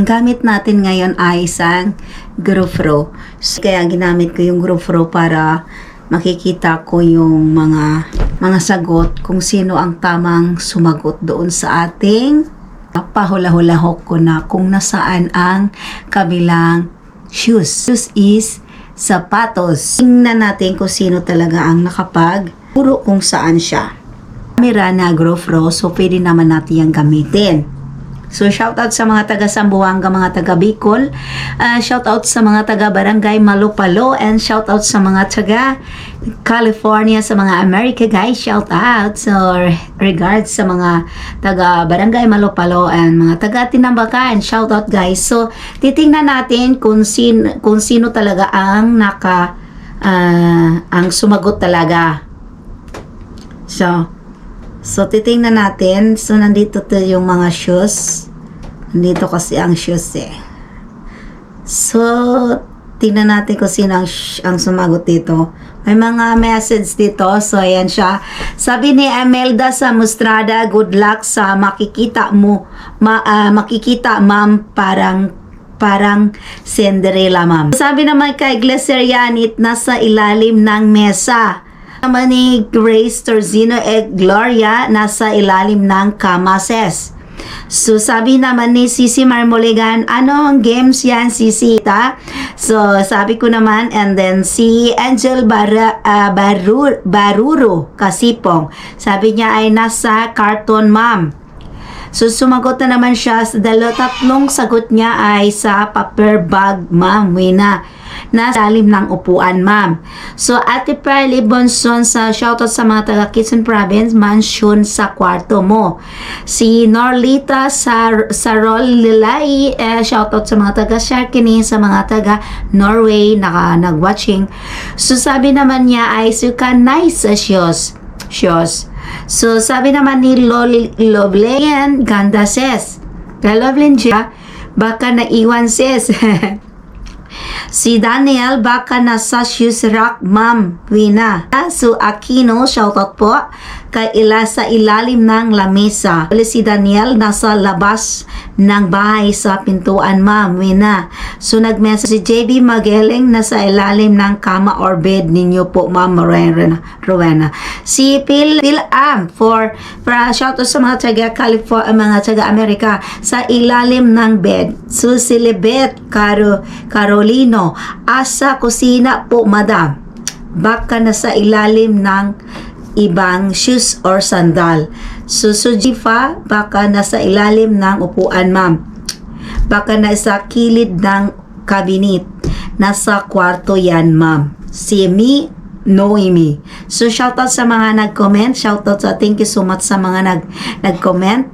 Ang gamit natin ngayon ay isang GoPro. Kaya ginamit ko yung GoPro para makikita ko yung mga sagot kung sino ang tamang sumagot doon sa ating pahula-hulahok ko na kung nasaan ang kabilang shoes. Shoes is sapatos. Tingnan natin kung sino talaga ang puro kung saan siya. Camera na GoPro, so pwede naman natin yung gamitin. So, shoutout sa mga taga Sambuanga, mga taga Bicol, shoutout sa mga taga Barangay Malupalo, and shoutout sa mga taga California, sa mga America guys, shoutout. So, regards sa mga taga Barangay Malupalo and mga taga Tinambakan, shoutout guys. So, titingnan natin kung sino talaga ang ang sumagot talaga. So, titingnan natin. So, nandito to yung mga shoes. Nandito kasi ang shoes eh. So, tingnan natin kung sino ang sumagot dito. May mga message dito. So, ayan siya. Sabi ni Amelda sa Mustrada, good luck sa makikita mo. Makikita, ma'am, parang Cinderella, ma'am. Sabi naman kay Glacerianit, nasa ilalim ng mesa. Naman ni Grace Torzino Gloria, nasa ilalim ng kamases. So, sabi naman ni Sisi Marmolegan, ano ang games yan, Sisi? So, sabi ko naman, and then si Angel Baruro Kasipong, sabi niya ay nasa carton, ma'am. So, sumagot na naman siya sa tatlong sagot niya ay sa paper bag, ma'am. Wina. Nasa lalim ng upuan, ma'am. So, Ate Perly Bonson sa shoutout sa mga taga Quezon Province, mansion sa kwarto mo. Si Norlita Sarol Lilay, shoutout sa mga taga Sharkini, sa mga taga Norway na nag-watching. So, sabi naman niya ay sukanay sa shows. So, sabi naman ni Lovelayan Ganda ses. Kaya Lovelayan siya, baka naiwan ses. Si Daniel, baka nasa shoes rack, ma'am. Wina. So, Aquino, shoutout po. Sa ilalim ng lamesa. Si Daniel, nasa labas ng bahay sa pintuan, ma'am. Wina. So, nag-message si JB Magaling, nasa ilalim ng kama or bed ninyo po, ma'am Rowena. Si Phil Am, para shoutout sa mga taga California, mga taga Amerika, sa ilalim ng bed. So, si Libet Carolino, asa kusina po, madam. Baka nasa ilalim ng ibang shoes or sandal. So, Jifa, baka nasa ilalim ng upuan, ma'am. Baka nasa kilid ng kabinet. Nasa kwarto yan, ma'am. Si Noemi. So, shoutout sa mga nag-comment. Shoutout sa thank you so much sa mga nag-comment.